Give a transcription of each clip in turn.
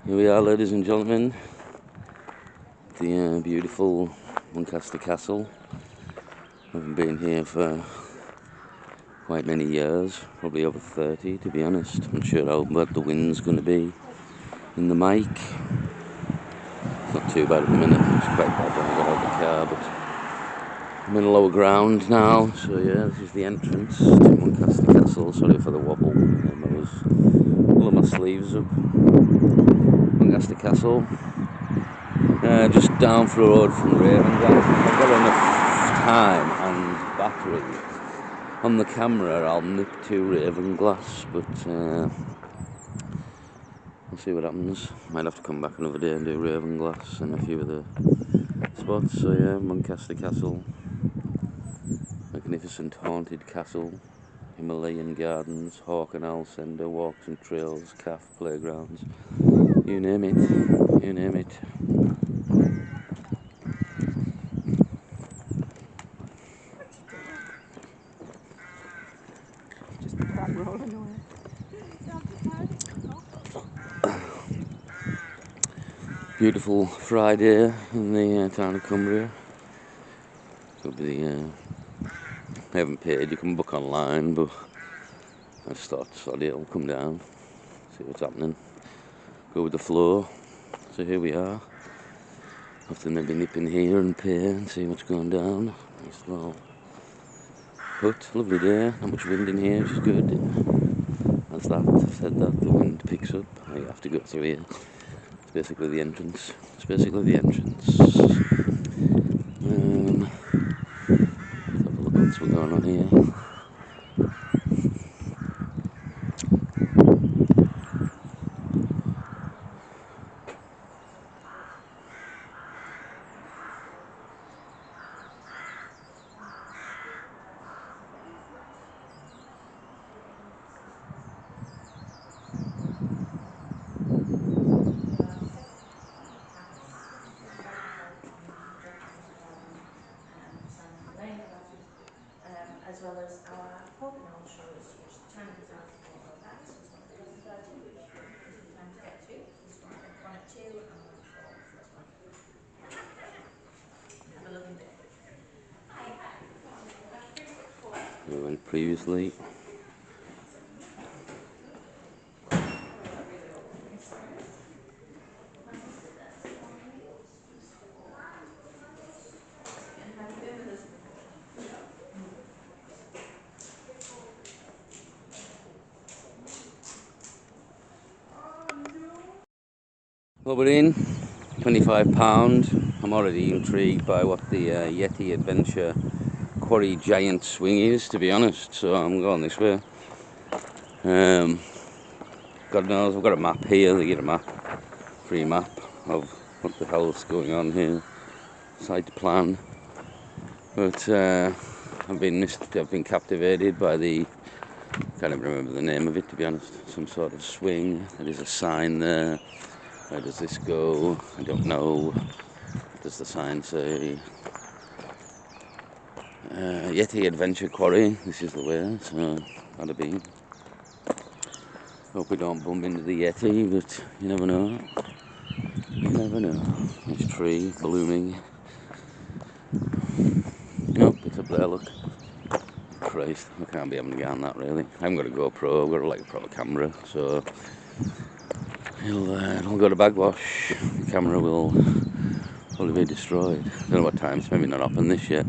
Here we are, ladies and gentlemen, the beautiful Muncaster Castle. I haven't been here for quite many years, probably over 30 to be honest. I'm not sure how bad the wind's going to be in the mic. It's not too bad at the minute, it's quite bad when I got out of the car, but I'm in lower ground now. So yeah, this is the entrance to Muncaster Castle. Sorry for the wobble, I was pulling my sleeves up. Muncaster Castle. Just down the road from Ravenglass. I've got enough time and battery on the camera. I'll nip to Ravenglass, but we'll see what happens. Might have to come back another day and do Ravenglass and a few other spots. So yeah, Muncaster Castle, magnificent haunted castle, Himalayan gardens, Hawk and Owl Centre, walks and trails, calf playgrounds, you name it, you name it. Beautiful Friday in the town of Cumbria. It'll be, I haven't paid, you can book online, but I just thought, sorry, I'll come down, see what's happening, go with the flow. So here we are. Often they'll be nipping here and pay and see what's going down. Well, but lovely day, not much wind in here, which is good. As that, I've said that, the wind picks up. I have to go through here. It's basically the entrance. It's basically the entrance. Let's have a look what's going on here. As well as our Hawk and Owl shows, which the timings are for all of that. So it's one at 11:30, which is the time to get to. This one at 2 and one at 4 for this one. Have a lovely day. We went previously. Well, we're in, £25. I'm already intrigued by what the Yeti Adventure Quarry Giant Swing is, to be honest, so I'm going this way. God knows, I've got a map here. They get a map, free map of what the hell's going on here, site plan. But I've been captivated by the, can't even remember the name of it, to be honest, some sort of swing. There is a sign there. Where does this go? I don't know. What does the sign say? Yeti Adventure Quarry. This is the way, so gotta be. Hope we don't bump into the Yeti, but you never know. You never know. This tree blooming. Nope, it's up there, look. Christ, I can't be having a go on that really. I haven't got a GoPro, I've got a proper camera, so it'll go to bagwash. The camera will probably be destroyed. I don't know what time, it's maybe not open this yet.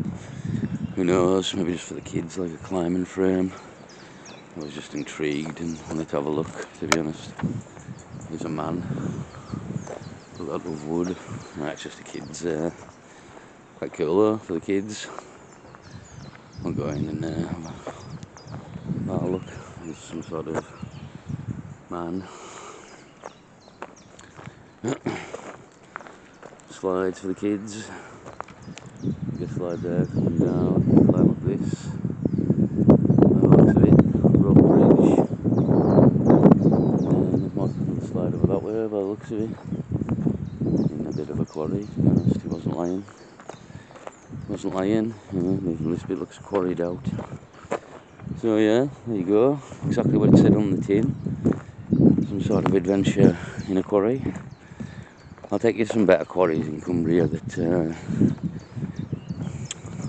Who knows, maybe just for the kids, like a climbing frame. I was just intrigued and wanted to have a look, to be honest. There's a man, a lot of wood. It's just the kids, quite cool though, for the kids. I'll go in and have a look. There's some sort of man. Slides for the kids. Get a slide there, coming down, climb up this. By the looks of it, rope bridge. And there's more slide over that way, by the looks of it. In a bit of a quarry, to be honest, he wasn't lying. Wasn't lying, this bit looks quarried out. So yeah, there you go, exactly what it said on the tin. some sort of adventure in a quarry. I'll take you to some better quarries in Cumbria that,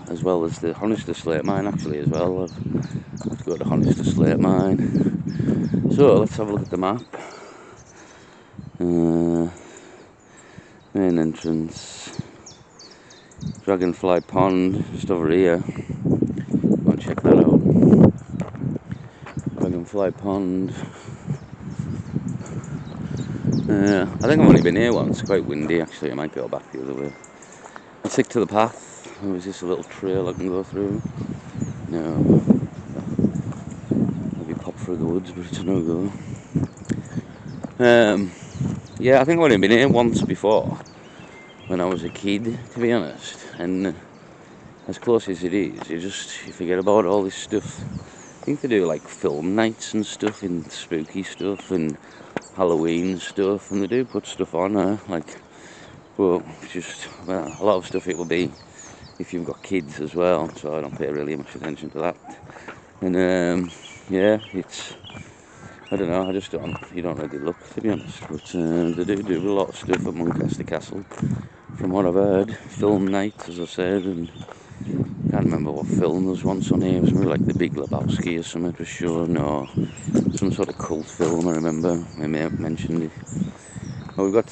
as well as the Honister Slate Mine actually as well. I've got the Honister Slate Mine. So let's have a look at the map. Main entrance. Dragonfly Pond, just over here. Go and check that out. Dragonfly Pond. I think I've only been here once. It's quite windy actually. I might go back the other way. I'll stick to the path. There was just a little trail I can go through. No. Maybe pop through the woods, but it's a no-go. Yeah, I think I've only been here once before. When I was a kid, to be honest. And as close as it is, you forget about all this stuff. I think they do like film nights and stuff and spooky stuff and Halloween stuff, and they do put stuff on well, a lot of stuff it will be if you've got kids as well, so I don't pay really much attention to that. And yeah, I don't know, you don't really look, to be honest, but they do a lot of stuff at Muncaster Castle, from what I've heard. Film night, as I said, and I can't remember what film there was once on here. It was maybe like The Big Lebowski or something for sure, no, some sort of cult film, I remember, I may have mentioned it. Well, we've got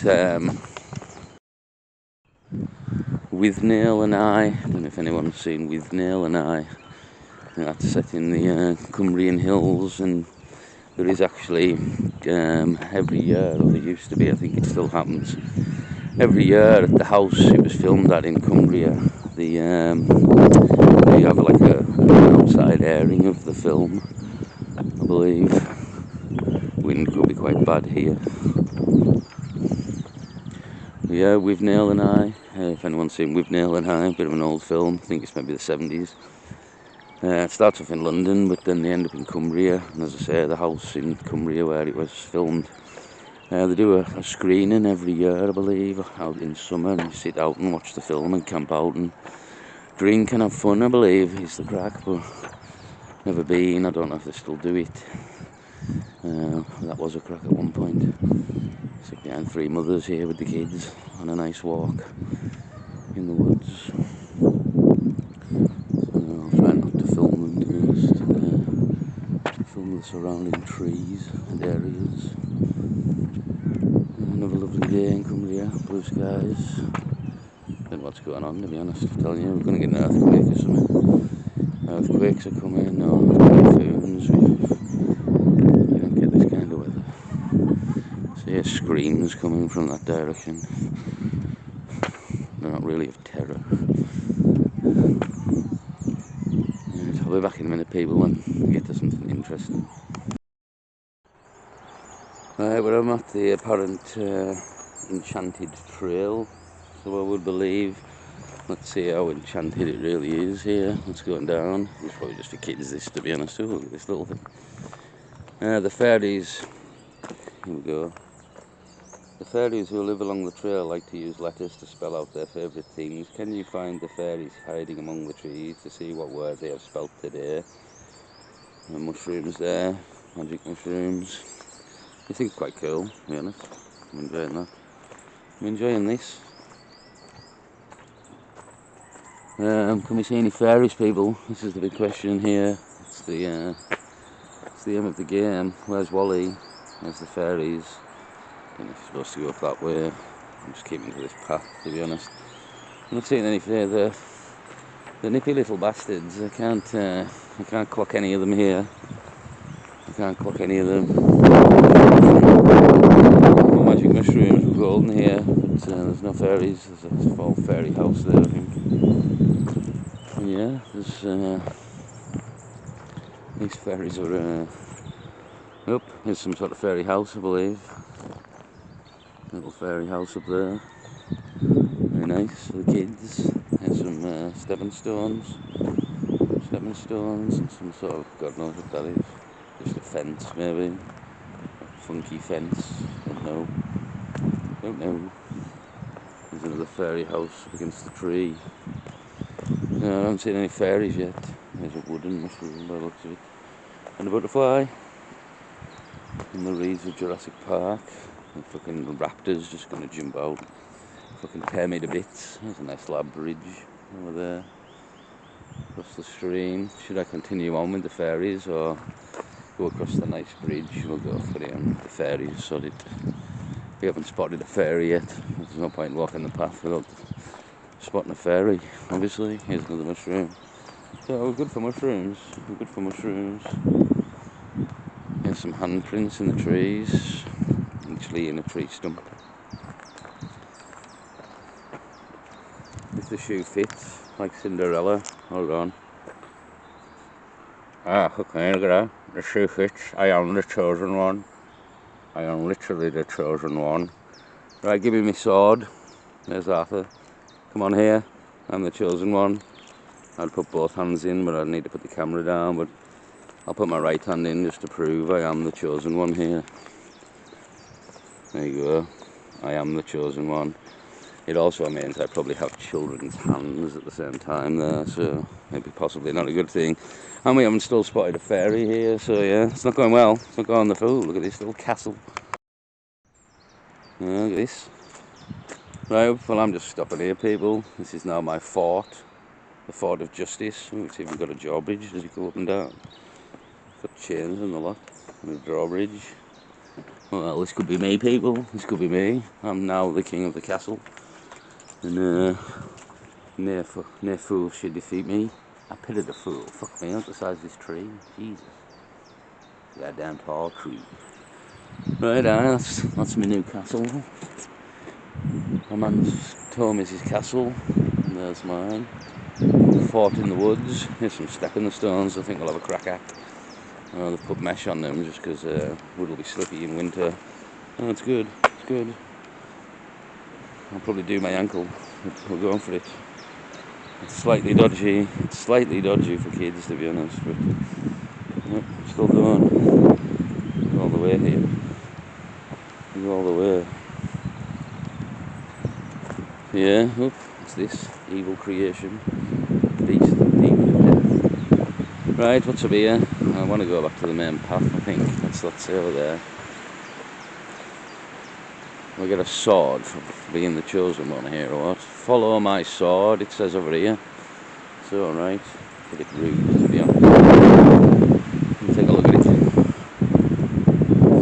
Withnail and I don't know if anyone's seen Withnail and I. That's set in the Cumbrian hills, and there is actually every year, or there used to be, I think it still happens, every year at the house it was filmed at in Cumbria, they have like an outside airing of the film, I believe. Wind could be quite bad here. Yeah, Withnail and I, if anyone's seen Withnail and I, a bit of an old film, I think it's maybe the 70s. It starts off in London, but then they end up in Cumbria, and as I say, the house in Cumbria where it was filmed, they do a screening every year, I believe, out in summer, and you sit out and watch the film and camp out and drink and have fun, I believe, is the crack, but never been. I don't know if they still do it. That was a crack at one point. Sit behind three mothers here with the kids on a nice walk in the woods. I'll try not to film them, to be honest. Film the surrounding trees and areas. Another lovely day in Cumbria, blue skies. I don't know what's going on, to be honest. I'm telling you, we're going to get an earthquake or something. Earthquakes are coming, or typhoons. You don't get this kind of weather. So yeah, screams coming from that direction. They're not really of terror. I'll be back in a minute, people, and get to something interesting. Right, well, I'm at the apparent enchanted trail, so I would believe. Let's see how enchanted it really is here. What's going down? It's probably just for kids, this, to be honest. Oh, look at this little thing. The fairies. Here we go. The fairies who live along the trail like to use letters to spell out their favourite things. Can you find the fairies hiding among the trees to see what word they have spelt today? And mushrooms there, magic mushrooms. I think it's quite cool, to be honest. I'm enjoying that. I'm enjoying this. Can we see any fairies, people? This is the big question here. It's the aim of the game. Where's Wally? Where's the fairies? I don't know if you're supposed to go up that way. I'm just keeping to this path, to be honest. I'm not seeing any further. The nippy little bastards. I can't clock any of them here. I can't clock any of them. No magic mushrooms with golden here, but there's no fairies. There's a small fairy house there, I think. And yeah, these fairies are. Oh, there's some sort of fairy house, I believe. Little fairy house up there. Very nice for the kids. There's some stepping stones and some sort of, God knows what that is. Just a fence, maybe. A funky fence. Don't know. There's another fairy house up against the tree. No, I haven't seen any fairies yet. There's a wooden mushroom by the looks of it. And a butterfly. in the reeds of Jurassic Park. The fucking raptors just gonna jump out, fucking tear me to bits. There's a nice lab bridge over there, across the stream. Should I continue on with the ferries or go across the nice bridge? We'll go for the ferries, so that we haven't spotted a ferry yet. There's no point walking the path without spotting a ferry, obviously. Here's another mushroom. So we're good for mushrooms. We're good for mushrooms. Here's some handprints in the trees, actually in a tree stump. If the shoe fits, like Cinderella. Hold on. Ah, okay, look at that. The shoe fits. I am the chosen one. I am literally the chosen one. Right, give me my sword. There's Arthur. Come on here. I'm the chosen one. I'd put both hands in, but I'd need to put the camera down. But I'll put my right hand in just to prove I am the chosen one here. There you go. I am the chosen one. It also means I probably have children's hands at the same time there, so maybe possibly not a good thing. And we haven't still spotted a fairy here, so yeah, it's not going well. It's not going the fool. Look at this little castle. Yeah, look at this. Right, well, I'm just stopping here, people. This is now my fort. The Fort of Justice. Oh, it's even got a drawbridge. Does it go up and down? Got chains and the lot. And a drawbridge. Well, this could be me, people. This could be me. I'm now the king of the castle. And no fool should defeat me. I pitied a fool. Fuck me, look the size of this tree. Jesus. Goddamn tall tree. Right, that's my new castle. My man's told me it's his castle. And there's mine. Fort in the woods. Here's some stepping the stones I think we'll have a crack at. They've put mesh on them just because wood will be slippy in winter. Oh, it's good. It's good. I'll probably do my ankle. We're going for it. It's slightly dodgy. It's slightly dodgy for kids, to be honest. But yep, still going. We're all the way here. We're all the way. Yeah. Oop, what's this? Evil creation. Beast. Demon of death. Right. What's up here? I want to go back to the main path. I think that's over there. We get a sword for being the chosen one here, or what? Follow my sword, it says over here. It's alright. A bit rude, to be honest. Take a look at it.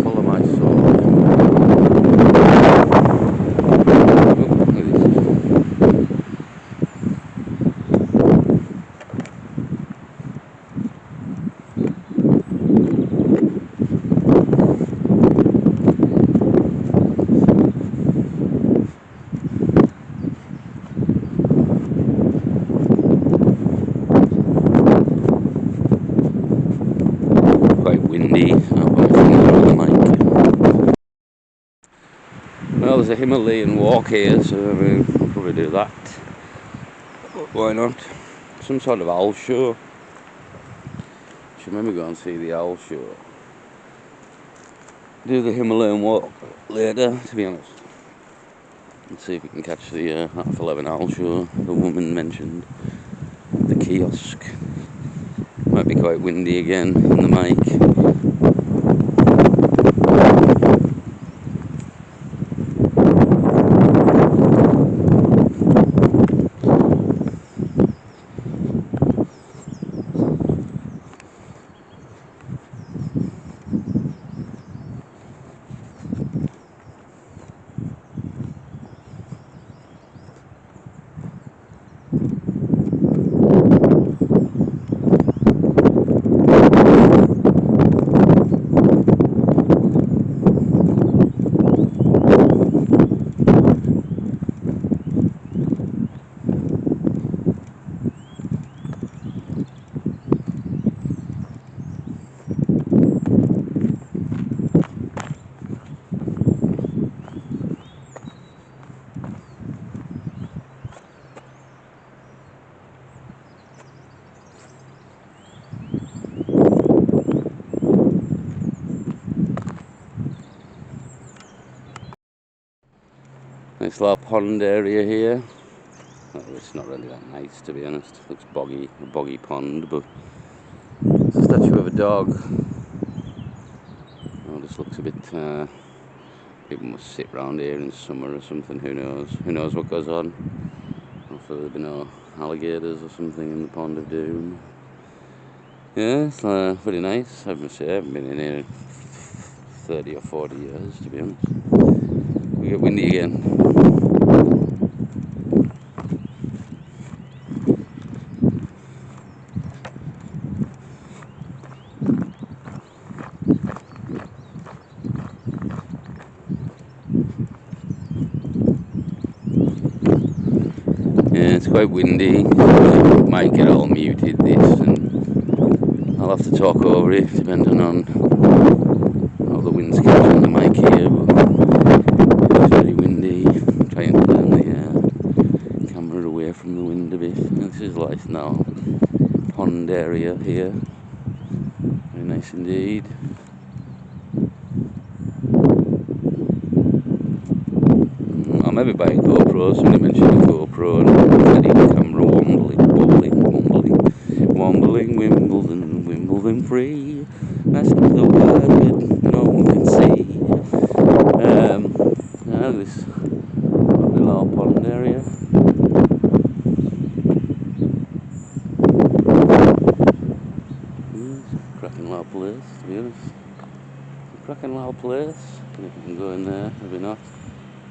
Follow my sword. Oh, look at this. Well, there's a Himalayan walk here, so I'll probably do that. But why not? Some sort of owl show. Should maybe go and see the owl show. Do the Himalayan walk later, to be honest. And see if we can catch the 11:30 owl show the woman mentioned. The kiosk. Might be quite windy again in the mic. Nice little pond area here. Well, it's not really that nice, to be honest. It looks boggy, a boggy pond, but it's a statue of a dog. Oh, just looks a bit. People must sit round here in summer or something. Who knows? Who knows what goes on? Hopefully there'll be no alligators or something in the pond of doom. Yeah, it's pretty nice. I must say, I haven't been in here 30 or 40 years, to be honest. We get windy again. Yeah, it's quite windy. Might get all muted this, and I'll have to talk over it depending on how the wind's catching the mic here. But it's very windy. I'm trying to turn the camera away from the wind a bit. This is nice now. Pond area here. Very nice indeed. I'll maybe buy a GoPro. Somebody mentioned a GoPro and a camera wombling, Wimbledon free. That's the word that no one can see. Now this little pond area. Cracking little place, to be honest. Cracking little place. If you can go in there, maybe not.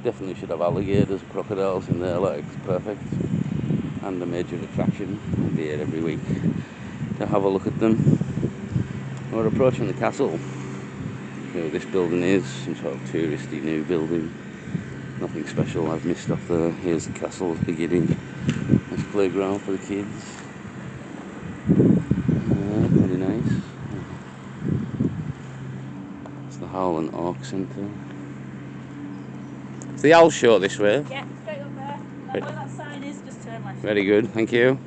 Definitely should have alligators, crocodiles in there, like it's perfect. And a major attraction. I'll be here every week to have a look at them. We're approaching the castle. This building is some sort of touristy new building. Nothing special I've missed off there. Here's the castle beginning. Nice playground for the kids. Pretty nice. It's the Howland Orc Centre. It's the owl show this way. Yeah, straight up there. Where that sign is, just turn left. Very good, thank you.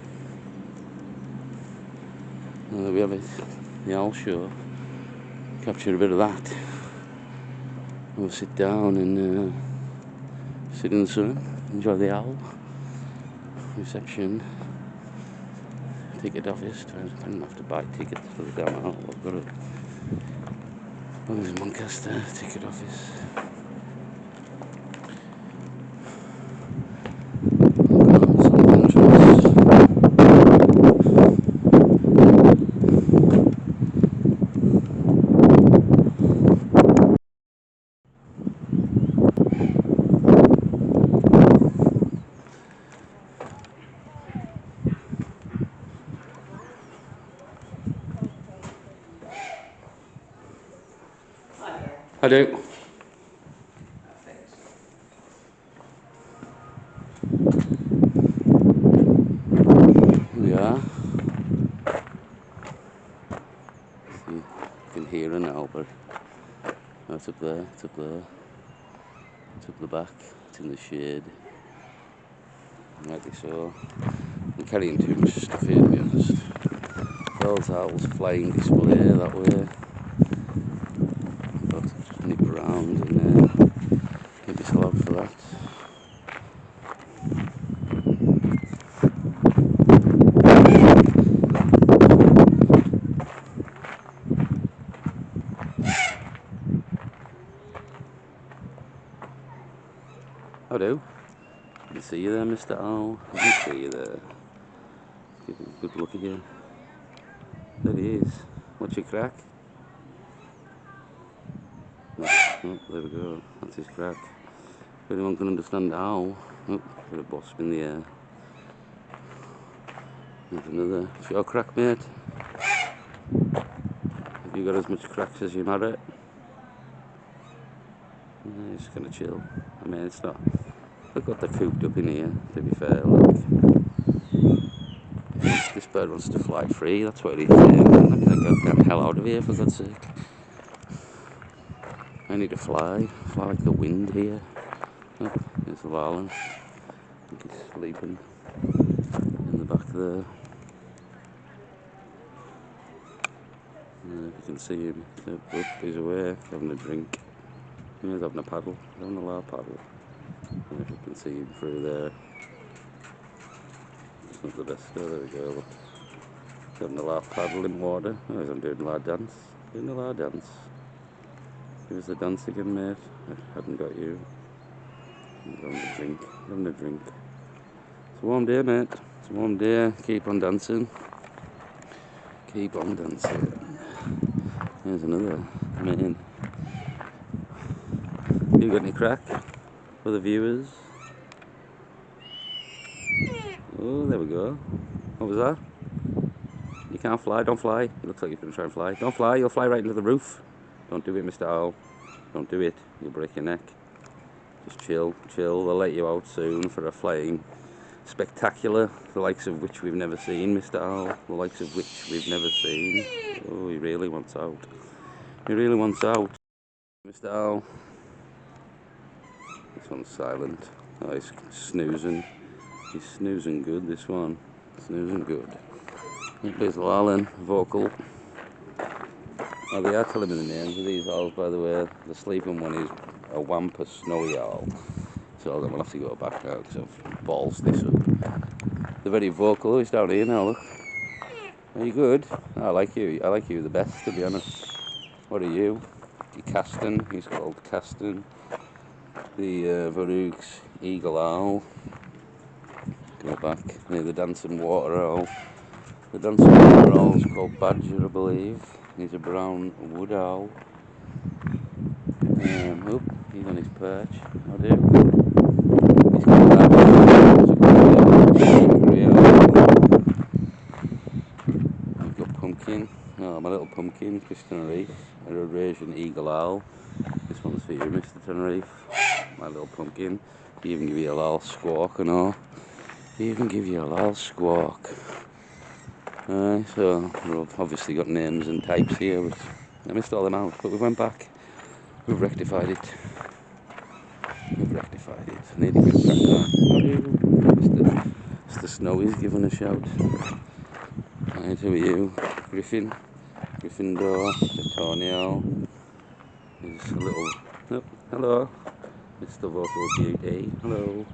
Well, there we have it. The owl show. Capture a bit of that. We'll sit down and sit in the sun, enjoy the owl. Reception. Ticket office. I don't have to buy tickets for the damn owl. I've got it. Oh, there's Muncaster ticket office. I do. Here we are. See, you can hear it now, but it's up there, it's up there. It's up the back, it's in the shade. Rightly so. I'm carrying too much stuff here, to be honest. Those owls flying display that way. Got to nip around and get myself out for that. I do. I can see you there, Mr. Owl. I can see you there. Give a good look at you. There he is. What's your crack? Oh, there we go. That's his crack. If anyone can understand owl. Oh, got a wasp in the air. There's another. It's your crack, mate. Have you got as much cracks as you married? Yeah, he's gonna chill. I mean, it's not. They've got the cooped up in here, to be fair. Like, this bird wants to fly free, that's what it is. Let me get the hell out of here, for God's sake. I need to fly like the wind here. Oh, there's the Varlin. I think he's sleeping in the back there. You can see him. Oh, he's away, having a drink. He's having a paddle, having a loud paddle. If you can see him through there. It's not the best. Oh, there we go. Look. Having a loud paddle in water. Oh, he's doing a loud dance. Doing a loud dance. Give us a dance again, mate. I haven't got you. I'm having a drink. Having a drink. It's a warm day, mate. It's a warm day. Keep on dancing. Keep on dancing. There's another man. You got any crack for the viewers? Oh, there we go. What was that? You can't fly. Don't fly. It looks like you're going to try and fly. Don't fly. You'll fly right into the roof. Don't do it, Mr. Owl. Don't do it. You'll break your neck. Just chill, chill. They'll let you out soon for a flying spectacular, the likes of which we've never seen, Mr. Owl. The likes of which we've never seen. Oh, he really wants out. He really wants out. Mr. Owl. This one's silent. Oh, he's snoozing. He's snoozing good, this one. Snoozing good. He plays the violin, vocal. Oh, they are telling me the names of these owls, by the way. The sleeping one is a Wampa snowy owl. So I'm going to have to go back now because I've balls this up. They're very vocal. Oh, he's down here now, look. Are you good? Oh, I like you. I like you the best, to be honest. What are you? You're Caston. He's called Caston. The Varuk's eagle owl. Go back. Near the dancing water owl. The dancing water owl is called Badger, I believe. He's a brown wood owl. Oh, he's on his perch. I do. He's got that. Cumbria. I've got pumpkin. Oh, my little pumpkin, Tenerife. A Eurasian eagle owl. This one's for you, Mr. Tenerife. My little pumpkin. He even give you a little squawk and all. He even give you a little squawk. So we've obviously got names and types here, but I missed all them out, but we went back. We've rectified it. We've rectified it. I need to get back on. Mr. Snowy's giving a shout. Right, who are you? Griffin. Gryffindor. Antonio. He's a little... Oh, hello. Mr. Vocal Beauty. Hello.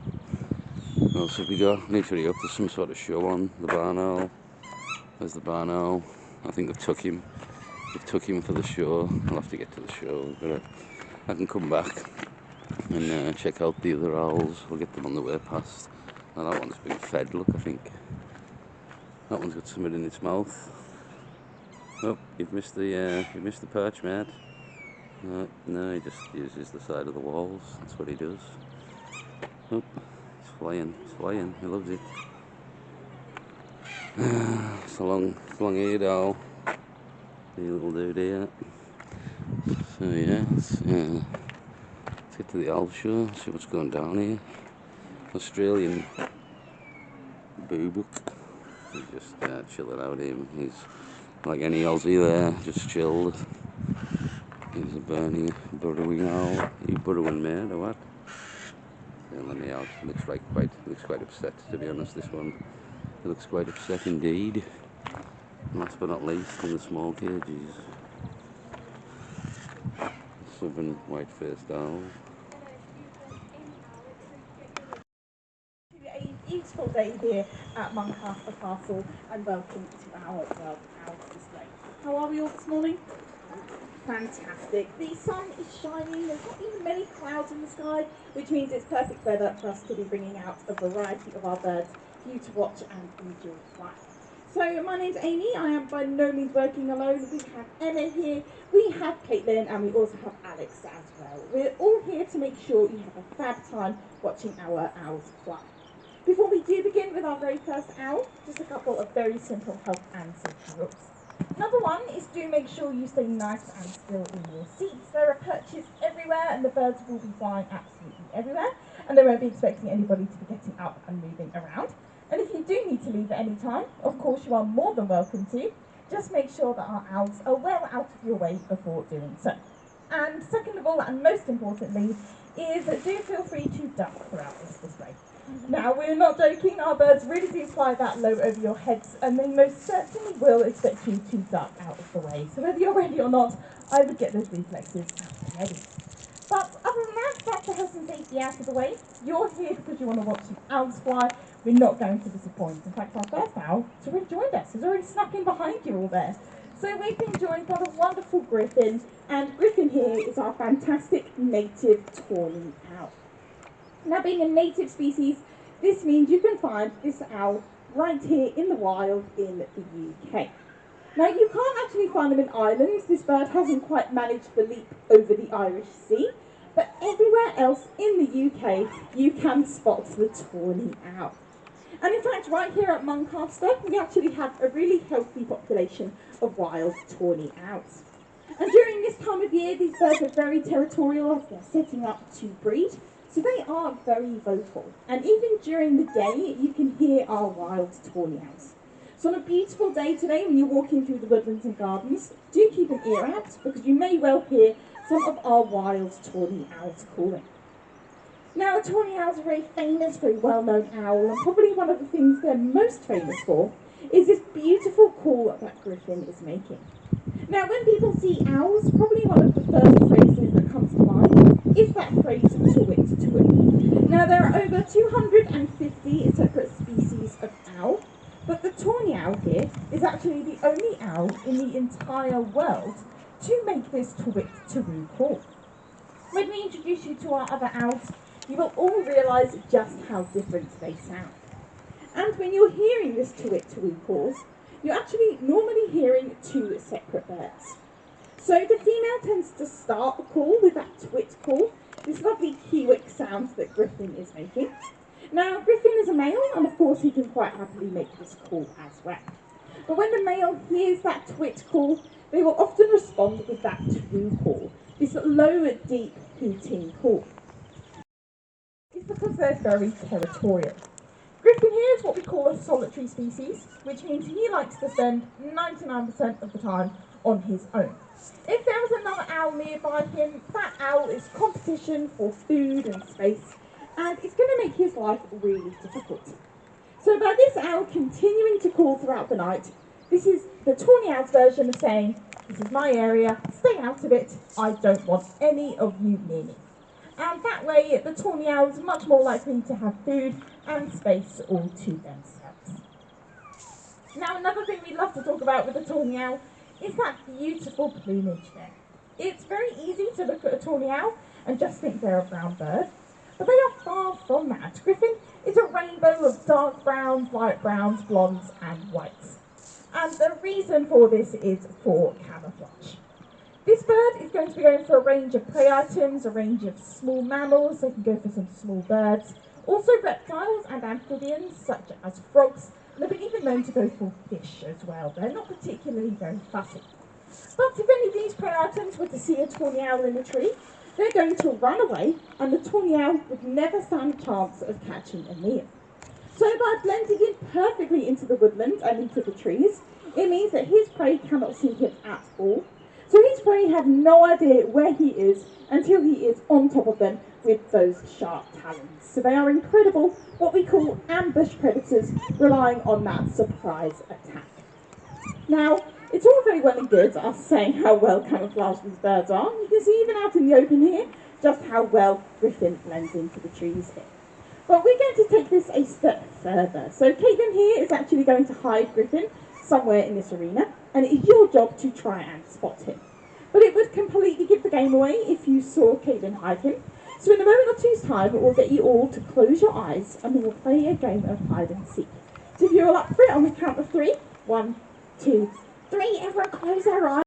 What else have we got? Need to hurry up. There's some sort of show on. The barn owl. There's the barn owl. I think they've took him. They've took him for the show. I'll have to get to the show. But I can come back and check out the other owls. We'll get them on the way past. Oh, that one's been fed, look, I think. That one's got something in its mouth. Oh, you've missed the perch, mate. No, he just uses the side of the walls. That's what he does. Oh, he's flying. He's flying. He loves it. It's a long-eared owl. The little dude here. So yeah, let's get to the owl show. See what's going down here. Australian boobuk. He's just chilling out here. He's like any Aussie there, just chilled. He's a burrowing owl. Are you burrowing, mate, or what? Don't let me out. Looks quite upset, to be honest. This one. It looks quite upset indeed. Last but not least, in the small cages, southern white-faced owl. A beautiful day here at Muncaster Castle, and welcome to our World Owl display. How are we all this morning? Fantastic. The sun is shining, there's not even many clouds in the sky, which means it's perfect weather for us to be bringing out a variety of our birds for you to watch and enjoy flying. So my name's Amy, I am by no means working alone. We have Emma here, we have Caitlin, and we also have Alex as well. We're all here to make sure you have a fab time watching our owls fly. Before we do begin with our very first owl, just a couple of very simple health and safety rules. Number one is do make sure you stay nice and still in your seats. There are perches everywhere and the birds will be flying absolutely everywhere, and they won't be expecting anybody to be getting up and moving around. And if you do need to leave at any time, of course you are more than welcome to. Just make sure that our owls are well out of your way before doing so. And second of all, and most importantly, is do feel free to duck throughout this display. Now, we're not joking, our birds really do fly that low over your heads, and they most certainly will expect you to duck out of the way. So whether you're ready or not, I would get those reflexes out and ready. But other than that, that's the health and safety out of the way. You're here because you want to watch some owls fly. We're not going to disappoint. In fact, our first owl has already joined us. He's already snuck in behind you all there. So we've been joined by the wonderful Griffin, and Griffin here is our fantastic native tawny owl. Now, being a native species, this means you can find this owl right here in the wild in the UK. Now, you can't actually find them in Ireland. This bird hasn't quite managed the leap over the Irish Sea, but everywhere else in the UK, you can spot the tawny owl. And in fact, right here at Muncaster, we actually have a really healthy population of wild tawny owls. And during this time of year, these birds are very territorial as they're setting up to breed, so they are very vocal. And even during the day, you can hear our wild tawny owls. So on a beautiful day today, when you're walking through the woodlands and gardens, do keep an ear out, because you may well hear some of our wild tawny owls calling. Now, the tawny owls are very famous, very well-known owl, and probably one of the things they're most famous for is this beautiful call that Griffin is making. Now, when people see owls, probably one of the first phrases that comes to mind is that phrase, "twit twit." Now, there are over 250 separate species of owl, but the tawny owl here is actually the only owl in the entire world to make this twit twoo call. When we introduce you to our other owls, you will all realise just how different they sound. And when you're hearing this twit twoo calls, you're actually normally hearing two separate birds. So the female tends to start the call with that twit call, this lovely kiwick sound that Griffin is making. Now, Griffin is a male, and of course he can quite happily make this call as well. But when the male hears that twit call, they will often respond with that twoo call, this low, deep, hooting call. It's because they're very territorial. Griffin here is what we call a solitary species, which means he likes to spend 99% of the time on his own. If there was another owl nearby him, that owl is competition for food and space, and it's going to make his life really difficult. So by this owl continuing to call throughout the night, this is the tawny owl's version of saying, "This is my area, stay out of it, I don't want any of you near me." And that way, the tawny owl is much more likely to have food and space all to themselves. Now, another thing we love to talk about with the tawny owl is that beautiful plumage there. It's very easy to look at a tawny owl and just think they're a brown bird, but they are far from that. Griffin is a rainbow of dark browns, light browns, blondes and whites. And the reason for this is for camouflage. This bird is going to be going for a range of prey items, a range of small mammals, they can go for some small birds, also reptiles and amphibians such as frogs, and they've been even known to go for fish as well. They're not particularly very fussy. But if any of these prey items were to see a tawny owl in a tree, they're going to run away, and the tawny owl would never stand a chance of catching a meal. So by blending in perfectly into the woodland and into the trees, it means that his prey cannot see him at all. So his prey have no idea where he is until he is on top of them with those sharp talons. So they are incredible, what we call ambush predators, relying on that surprise attack. Now, it's all very well and good us saying how well camouflaged these birds are. You can see even out in the open here just how well Griffin blends into the trees here. But we're going to take this a step further. So Caitlin here is actually going to hide Griffin somewhere in this arena, and it is your job to try and spot him. But it would completely give the game away if you saw Caitlin hide him. So in a moment or two's time, it will get you all to close your eyes and we will play a game of hide and seek. So if you're all up for it, on the count of three, 1, 2, 3, everyone close their eyes.